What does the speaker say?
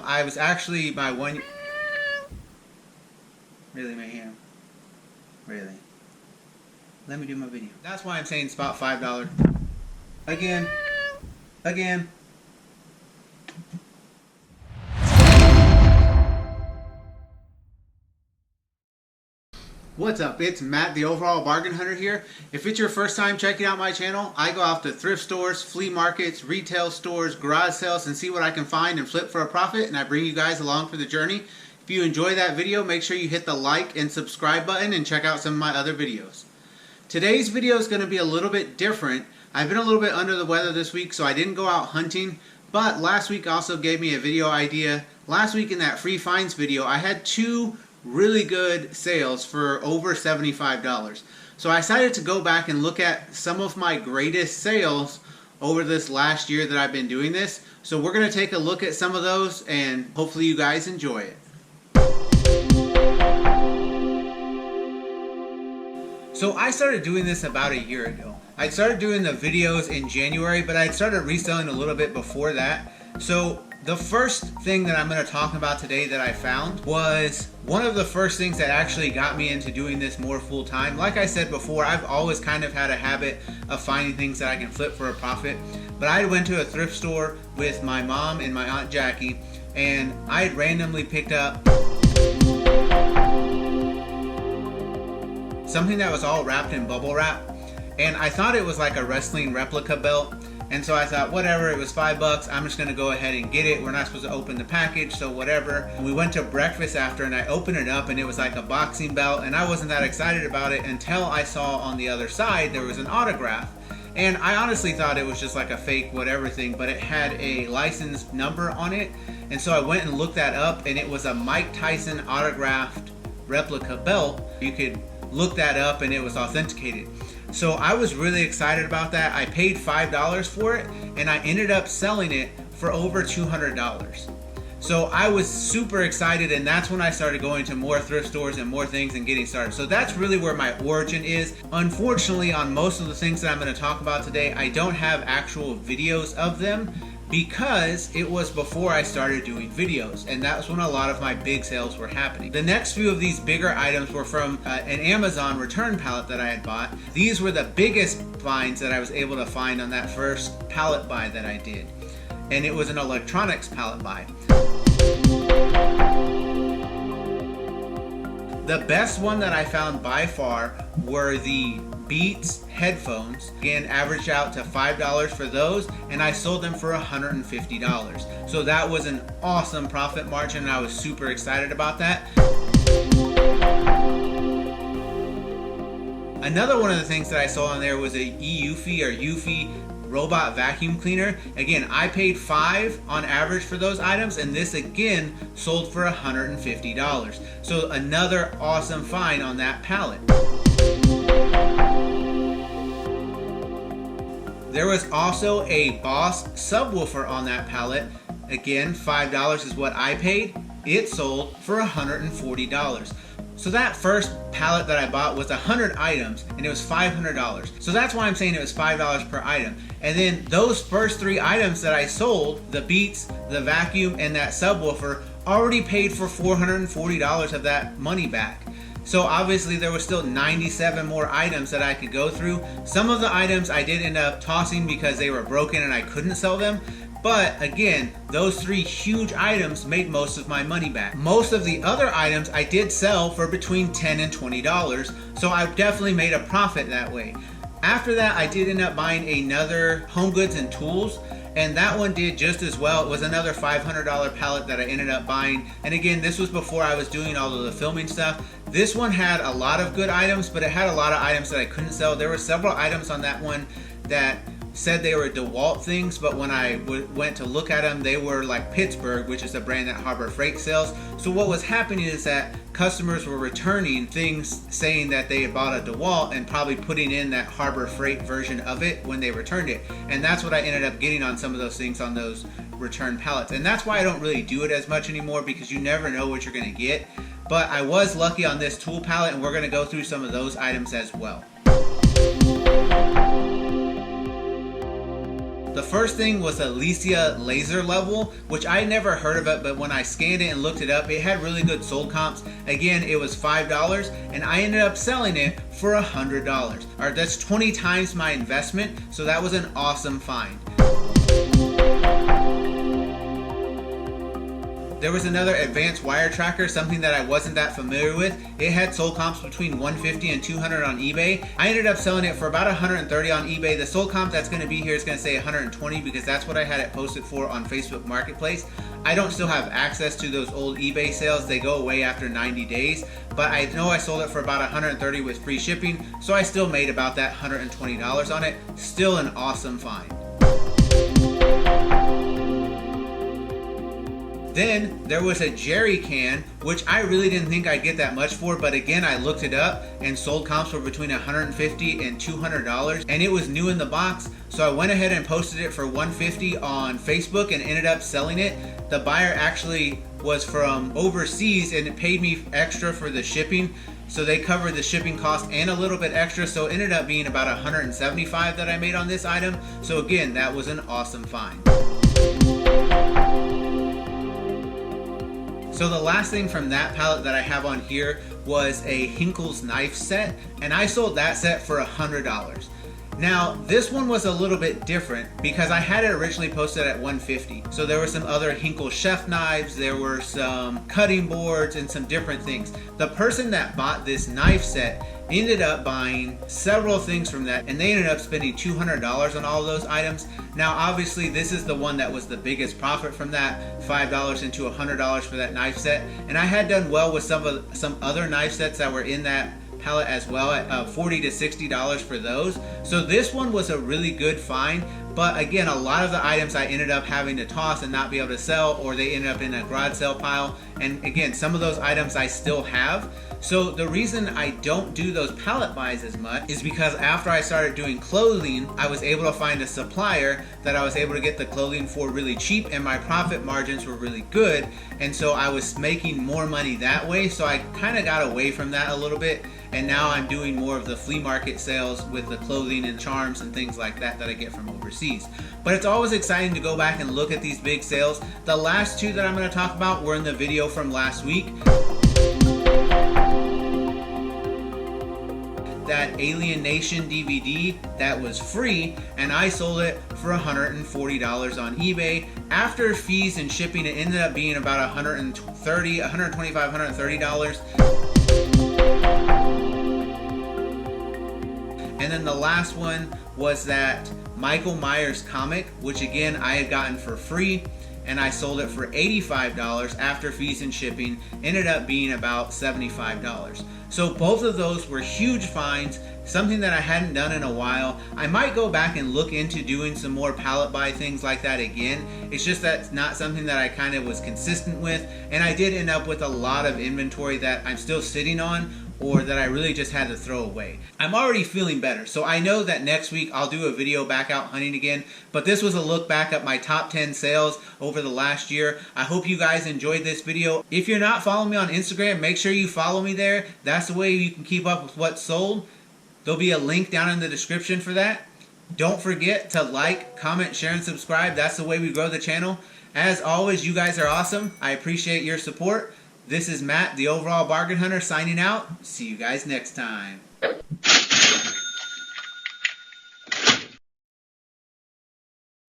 I was actually my one... Really, Mayhem? Really? Let me do my video. That's why I'm saying it's about $5. Again. What's up? It's Matt, the overall bargain hunter here. If it's your first time checking out my channel, I go off to thrift stores, flea markets, retail stores, garage sales, and see what I can find and flip for a profit, and I bring you guys along for the journey. If you enjoy that video, make sure you hit the like and subscribe button and check out some of my other videos. Today's video is going to be a little bit different. I've been a little bit under the weather this week, so I didn't go out hunting, but last week also gave me a video idea. Last week in that free finds video, I had two really good sales for over $75. So I decided to go back and look at some of my greatest sales over this last year that I've been doing this. So we're going to take a look at some of those and hopefully you guys enjoy it. So I started doing this about a year ago. I started doing the videos in January, but I started reselling a little bit before that. So the first thing that I'm going to talk about today that I found was one of the first things that actually got me into doing this more full time. Like I said before, I've always kind of had a habit of finding things that I can flip for a profit. But I went to a thrift store with my mom and my Aunt Jackie, and I had randomly picked up something that was all wrapped in bubble wrap. And I thought it was like a wrestling replica belt. And so I thought, whatever, it was $5, I'm just going to go ahead and get it. We're not supposed to open the package, so whatever. We went to breakfast after and I opened it up and it was like a boxing belt, and I wasn't that excited about it until I saw on the other side there was an autograph. And I honestly thought it was just like a fake whatever thing, but it had a license number on it. And so I went and looked that up, and it was a Mike Tyson autographed replica belt. You could look that up and it was authenticated. So I was really excited about that. I paid $5 for it and I ended up selling it for over $200. So I was super excited, and that's when I started going to more thrift stores and more things and getting started. So that's really where my origin is. Unfortunately, on most of the things that I'm going to talk about today, I don't have actual videos of them because it was before I started doing videos, and that's when a lot of my big sales were happening. The next few of these bigger items were from an Amazon return pallet that I had bought. These were the biggest finds that I was able to find on that first pallet buy that I did, and it was an electronics pallet buy. The best one that I found by far were the Beats headphones. Again, averaged out to $5 for those, and I sold them for $150. So that was an awesome profit margin, and I was super excited about that. Another one of the things that I saw on there was a Eufy or Eufy robot vacuum cleaner. Again, I paid $5 on average for those items, and this again sold for $150. So another awesome find on that pallet. There was also a Boss subwoofer on that pallet. Again, $5 is what I paid. It sold for $140. So that first pallet that I bought was 100 items and it was $500. So that's why I'm saying it was $5 per item. And then those first three items that I sold, the Beats, the vacuum, and that subwoofer, already paid for $440 of that money back. So obviously there was still 97 more items that I could go through. Some of the items I did end up tossing because they were broken and I couldn't sell them. But again, those three huge items made most of my money back. Most of the other items I did sell for between $10 and $20. So I definitely made a profit that way. After that, I did end up buying another home goods and tools, and that one did just as well. It was another $500 pallet that I ended up buying. And again, this was before I was doing all of the filming stuff. This one had a lot of good items, but it had a lot of items that I couldn't sell. There were several items on that one that said they were DeWalt things, but when I went to look at them, they were like Pittsburgh, which is a brand that Harbor Freight sells. So what was happening is that customers were returning things saying that they had bought a DeWalt and probably putting in that Harbor Freight version of it when they returned it. And that's what I ended up getting on some of those things on those return pallets. And that's why I don't really do it as much anymore, because you never know what you're going to get. But I was lucky on this tool pallet, and we're going to go through some of those items as well. The first thing was Alicia laser level, which I never heard of it, but when I scanned it and looked it up, it had really good sold comps. Again, it was $5 and I ended up selling it for $100. All right, that's 20 times my investment, so that was an awesome find. There was another advanced wire tracker, something that I wasn't that familiar with. It had sold comps between 150 and 200 on eBay. I ended up selling it for about 130 on eBay. The sold comp that's going to be here is going to say 120 because that's what I had it posted for on Facebook Marketplace. I don't still have access to those old eBay sales. They go away after 90 days, but I know I sold it for about 130 with free shipping, so I still made about that $120 on it. Still an awesome find. Then there was a jerry can, which I really didn't think I'd get that much for, but again, I looked it up and sold comps were between $150 and $200, and it was new in the box, so I went ahead and posted it for $150 on Facebook and ended up selling it. The buyer actually was from overseas and it paid me extra for the shipping, so they covered the shipping cost and a little bit extra, so it ended up being about $175 that I made on this item. So again, that was an awesome find. So the last thing from that palette that I have on here was a Hinkle's knife set, and I sold that set for $100. Now, this one was a little bit different because I had it originally posted at $150. So there were some other Hinkle chef knives, there were some cutting boards, and some different things. The person that bought this knife set ended up buying several things from that, and they ended up spending $200 on all of those items. Now, obviously, this is the one that was the biggest profit from that, $5 into $100 for that knife set. And I had done well with some other knife sets that were in that palette as well at $40 to $60 for those. So this one was a really good find, but again, a lot of the items I ended up having to toss and not be able to sell, or they ended up in a garage sale pile. And again, some of those items I still have. So the reason I don't do those pallet buys as much is because after I started doing clothing, I was able to find a supplier that I was able to get the clothing for really cheap, and my profit margins were really good, and so I was making more money that way. So I kind of got away from that a little bit, and now I'm doing more of the flea market sales with the clothing and charms and things like that that I get from overseas. But it's always exciting to go back and look at these big sales. The last two that I'm going to talk about were in the video from last week. That Alien Nation DVD that was free, and I sold it for $140 on eBay. After fees and shipping, it ended up being about $125, $130. And then the last one was that Michael Myers comic, which again I had gotten for free, and I sold it for $85 after fees and shipping. Ended up being about $75. So both of those were huge finds, something that I hadn't done in a while. I might go back and look into doing some more pallet buy things like that again. It's just that's not something that I kind of was consistent with, and I did end up with a lot of inventory that I'm still sitting on, or that I really just had to throw away. I'm already feeling better, so I know that next week I'll do a video back out hunting again, but this was a look back at my top 10 sales over the last year. I hope you guys enjoyed this video. If you're not following me on Instagram, make sure you follow me there. That's the way you can keep up with what's sold. There'll be a link down in the description for that. Don't forget to like, comment, share, and subscribe. That's the way we grow the channel. As always, you guys are awesome. I appreciate your support. This is Matt, the Overall Bargain Hunter, signing out. See you guys next time.